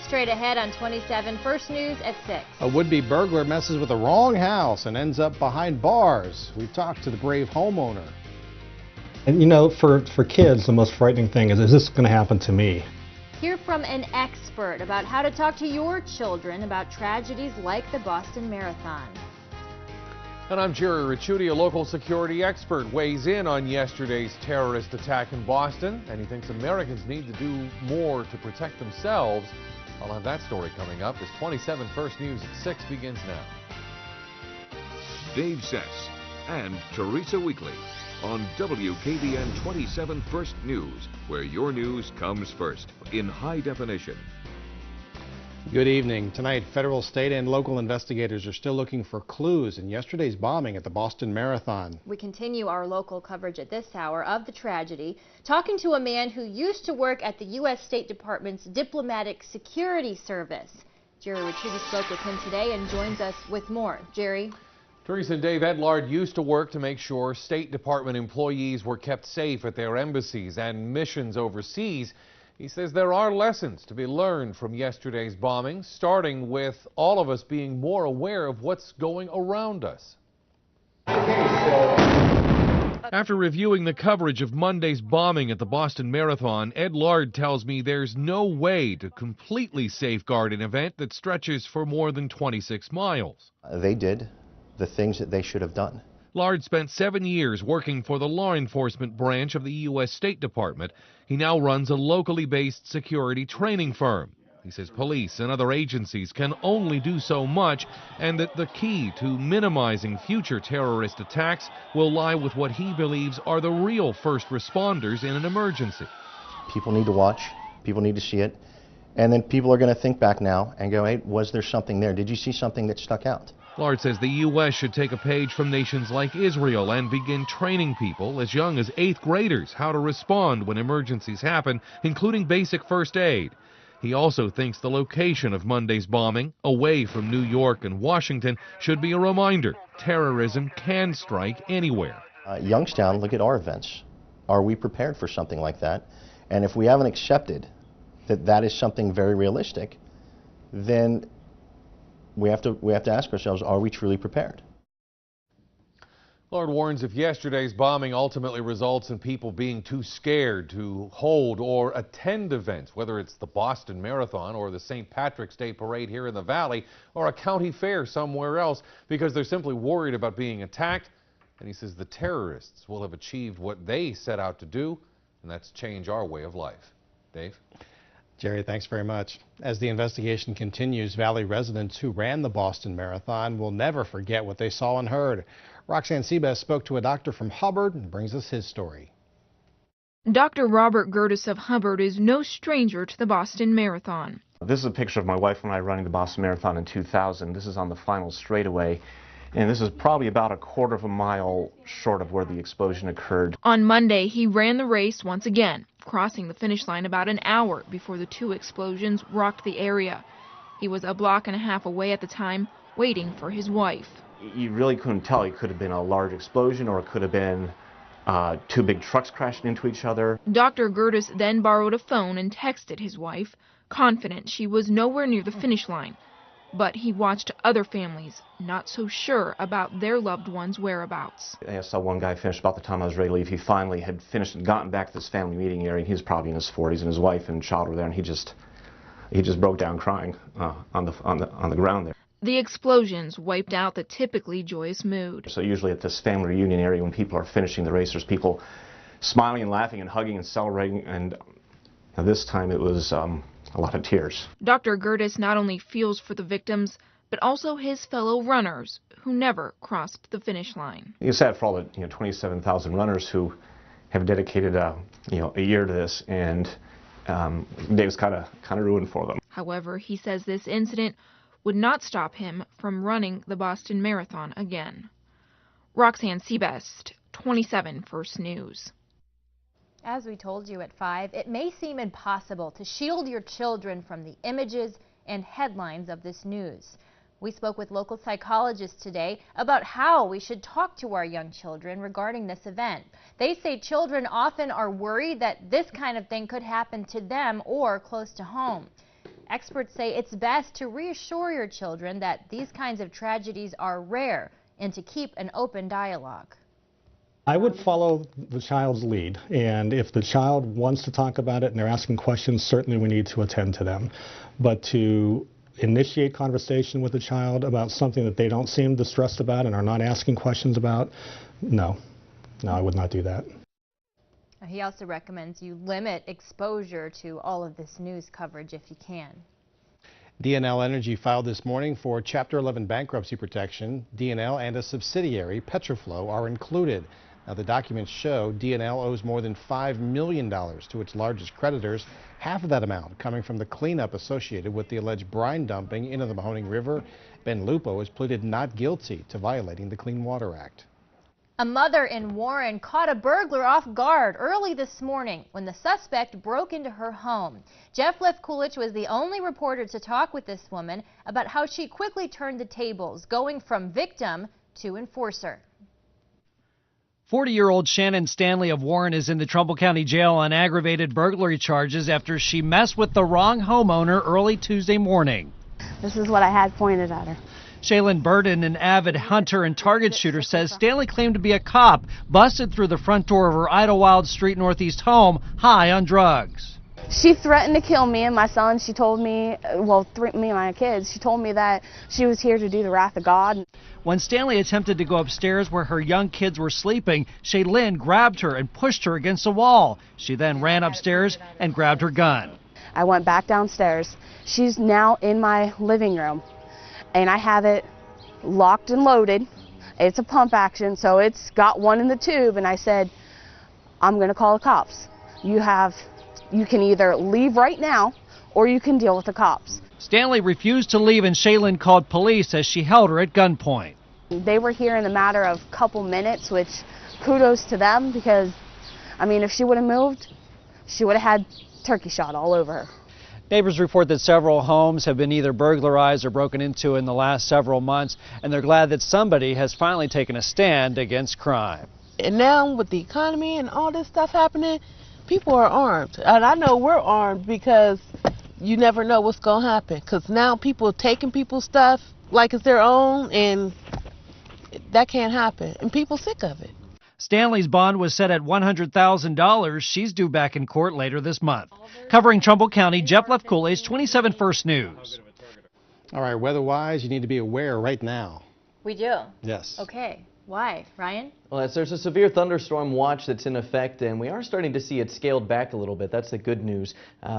Straight ahead on 27 First News at 6. A would-be burglar messes with the wrong house and ends up behind bars. We talked to the brave homeowner. And you know, for kids, the most frightening thing is this going to happen to me? Hear from an expert about how to talk to your children about tragedies like the Boston Marathon. And I'm Jerry Ricciuti. A local security expert weighs in on yesterday's terrorist attack in Boston, and he thinks Americans need to do more to protect themselves. I'll have that story coming up as 27 First News at 6 begins now. Dave Sess and Teresa Weekly on WKBN 27 First News, where your news comes first in high definition. Good evening. Tonight, federal, state, and local investigators are still looking for clues in yesterday's bombing at the Boston Marathon. We continue our local coverage at this hour of the tragedy, talking to a man who used to work at the U.S. State Department's Diplomatic Security Service. Jerry Ricciuti spoke with him today and joins us with more. Jerry? Teresa and Dave, Ed Lard used to work to make sure State Department employees were kept safe at their embassies and missions overseas. He says there are lessons to be learned from yesterday's bombing, starting with all of us being more aware of what's going around us. After reviewing the coverage of Monday's bombing at the Boston Marathon, Ed Lard tells me there's no way to completely safeguard an event that stretches for more than 26 miles. They did the things that they should have done. Lard spent 7 years working for the law enforcement branch of the U.S. State Department. He now runs a locally based security training firm. He says police and other agencies can only do so much, and that the key to minimizing future terrorist attacks will lie with what he believes are the real first responders in an emergency. People need to watch, people need to see it, and then people are going to think back now and go, hey, was there something there? Did you see something that stuck out? Lard says the U.S. should take a page from nations like Israel and begin training people as young as 8th graders how to respond when emergencies happen, including basic first aid. He also thinks the location of Monday's bombing, away from New York and Washington, should be a reminder terrorism can strike anywhere. Youngstown, look at our events. Are we prepared for something like that? And if we haven't accepted that that is something very realistic, then we have to ask ourselves, are we truly prepared? Lard warns if yesterday's bombing ultimately results in people being too scared to hold or attend events, whether it's the Boston Marathon or the St. Patrick's Day Parade here in the Valley or a county fair somewhere else, because they're simply worried about being attacked, and he says the terrorists will have achieved what they set out to do, and that's change our way of life. Dave? Jerry, thanks very much. As the investigation continues, Valley residents who ran the Boston Marathon will never forget what they saw and heard. Roxanne Seabass spoke to a doctor from Hubbard and brings us his story. Dr. Robert Gertis of Hubbard is no stranger to the Boston Marathon. This is a picture of my wife and I running the Boston Marathon in 2000. This is on the final straightaway, and this is probably about a quarter of a mile short of where the explosion occurred. On Monday, he ran the race once again, crossing the finish line about an hour before the two explosions rocked the area. He was a block and a half away at the time, waiting for his wife. You really couldn't tell. It could have been a large explosion, or it could have been two big trucks crashing into each other. Dr. Gertis then borrowed a phone and texted his wife, confident she was nowhere near the finish line. But he watched other families, not so sure about their loved ones' whereabouts. I saw one guy finish about the time I was ready to leave. He finally had finished and gotten back to this family meeting area, and he was probably in his 40s, and his wife and child were there, and he just broke down crying on the ground there. The explosions wiped out the typically joyous mood. So usually at this family reunion area, when people are finishing the race, there's people smiling and laughing and hugging and celebrating, and this time it was a lot of tears. Dr. Gertis not only feels for the victims, but also his fellow runners who never crossed the finish line. It's sad for all the 27,000 runners who have dedicated a year to this, and day was kind of ruined for them. However, he says this incident would not stop him from running the Boston Marathon again. Roxanne Seabest, 27 First News. As we told you at 5, it may seem impossible to shield your children from the images and headlines of this news. We spoke with local psychologists today about how we should talk to our young children regarding this event. They say children often are worried that this kind of thing could happen to them or close to home. Experts say it's best to reassure your children that these kinds of tragedies are rare and to keep an open dialogue. I would follow the child's lead, and if the child wants to talk about it and they're asking questions, certainly we need to attend to them. But to initiate conversation with the child about something that they don't seem distressed about and are not asking questions about, no, I would not do that. He also recommends you limit exposure to all of this news coverage if you can. DNL Energy filed this morning for Chapter 11 bankruptcy protection. DNL and a subsidiary, Petroflow, are included. Now, the documents show DNL owes more than $5 million to its largest creditors, half of that amount coming from the cleanup associated with the alleged brine dumping into the Mahoning River. Ben Lupo has pleaded not guilty to violating the Clean Water Act. A mother in Warren caught a burglar off guard early this morning when the suspect broke into her home. Jeff Lefkulich was the only reporter to talk with this woman about how she quickly turned the tables, going from victim to enforcer. 40-year-old Shannon Stanley of Warren is in the Trumbull County Jail on aggravated burglary charges after she messed with the wrong homeowner early Tuesday morning. This is what I had pointed at her. Shaylin Burden, an avid hunter and target shooter, says Stanley claimed to be a cop, busted through the front door of her Idlewild Street Northeast home, high on drugs. She threatened to kill me and my son. She told me, well, me and my kids, she told me that she was here to do the wrath of God. When Stanley attempted to go upstairs where her young kids were sleeping, Shaylin grabbed her and pushed her against a wall. She then ran upstairs and grabbed her gun. I went back downstairs. She's now in my living room, and I have it locked and loaded. It's a pump action, so it's got one in the tube, and I said, I'm going to call the cops. You can either leave right now or you can deal with the cops. Stanley refused to leave, and Shaylin called police as she held her at gunpoint. They were here in a matter of a couple minutes, which kudos to them, because, I mean, if she would have moved, she would have had turkey shot all over her. Neighbors report that several homes have been either burglarized or broken into in the last several months, and they're glad that somebody has finally taken a stand against crime. And now with the economy and all this stuff happening, people are armed. And I know we're armed because you never know what's going to happen. Because now people are taking people's stuff like it's their own, and that can't happen. And people are sick of it. Stanley's bond was set at $100,000. She's due back in court later this month. Covering Trumbull County, Jeff Lefkulich, 27 First News. All right, weather-wise, you need to be aware right now. We do? Yes. Okay. Why? Ryan? Well, there's a severe thunderstorm watch that's in effect, and we are starting to see it scaled back a little bit. That's the good news.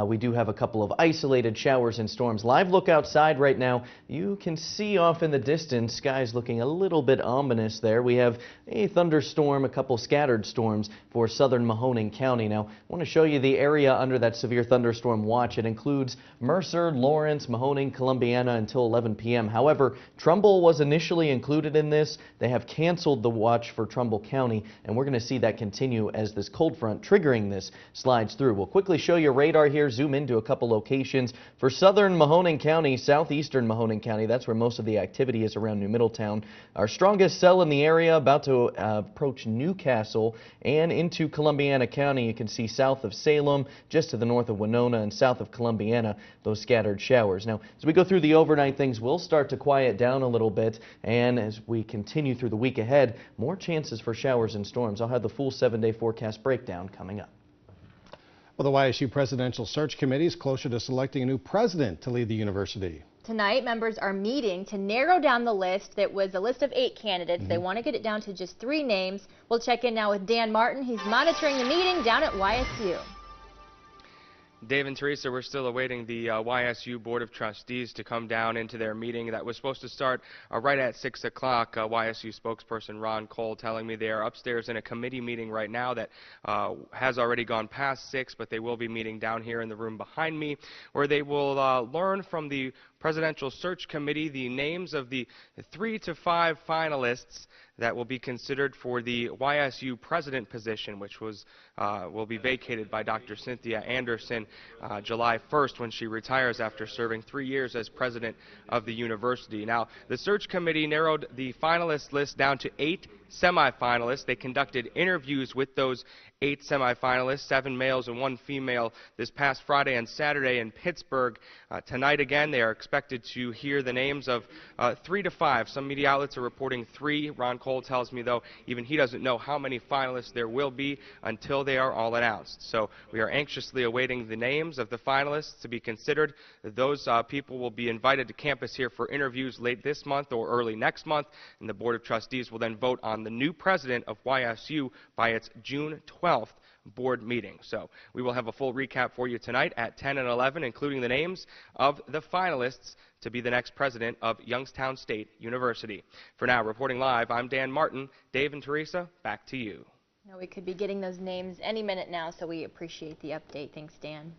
We do have a couple of isolated showers and storms. Live look outside right now. You can see off in the distance, skies looking a little bit ominous there. We have a thunderstorm, a couple scattered storms for southern Mahoning County. Now, I want to show you the area under that severe thunderstorm watch. It includes Mercer, Lawrence, Mahoning, Columbiana until 11 p.m. However, Trumbull was initially included in this. They have canceled the watch for Trumbull County, and we're going to see that continue as this cold front triggering this slides through. We'll quickly show you radar here, zoom into a couple locations. For southern Mahoning County, southeastern Mahoning County, that's where most of the activity is around New Middletown. Our strongest cell in the area about to approach Newcastle and into Columbiana County. You can see south of Salem, just to the north of Winona, and south of Columbiana, those scattered showers. Now, as we go through the overnight, things will start to quiet down a little bit, and as we continue through the week ahead, more chances for showers and storms. I'll have the full 7-day forecast breakdown coming up. Well, the YSU Presidential Search Committee is closer to selecting a new president to lead the university. Tonight, members are meeting to narrow down the list. That was a list of 8 candidates. They want to get it down to just 3 names. We'll check in now with Dan Martin. He's monitoring the meeting down at YSU. Dave and Teresa, we're still awaiting the YSU Board of Trustees to come down into their meeting that was supposed to start right at 6 o'clock. YSU spokesperson Ron Cole telling me they are upstairs in a committee meeting right now that has already gone past 6, but they will be meeting down here in the room behind me, where they will learn from the Presidential Search Committee the names of the 3 to 5 finalists that will be considered for the YSU president position, which will be vacated by Dr. Cynthia Anderson July 1st when she retires after serving 3 years as president of the university. Now, the search committee narrowed the finalist list down to 8 semifinalists. They conducted interviews with those 8 semifinalists, 7 males and 1 female, this past Friday and Saturday in Pittsburgh. Tonight again, they are expected to hear the names of 3 to 5. Some media outlets are reporting 3. Ron Cole tells me, though, even he doesn't know how many finalists there will be until they are all announced. So we are anxiously awaiting the names of the finalists to be considered. Those people will be invited to campus here for interviews late this month or early next month, and the Board of Trustees will then vote on the new president of YSU by its June 12th board meeting. So we will have a full recap for you tonight at 10 and 11, including the names of the finalists to be the next president of Youngstown State University. For now, reporting live, I'm Dan Martin. Dave and Teresa, back to you. We could be getting those names any minute now, so we appreciate the update. Thanks, Dan.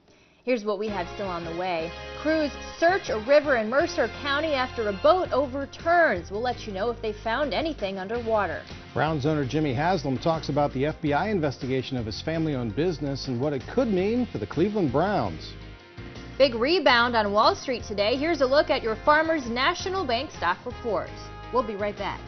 Here's what we have still on the way. Crews search a river in Mercer County after a boat overturns. We'll let you know if they found anything underwater. Browns owner Jimmy Haslam talks about the FBI investigation of his family-owned business and what it could mean for the Cleveland Browns. Big rebound on Wall Street today. Here's a look at your Farmers National Bank stock report. We'll be right back.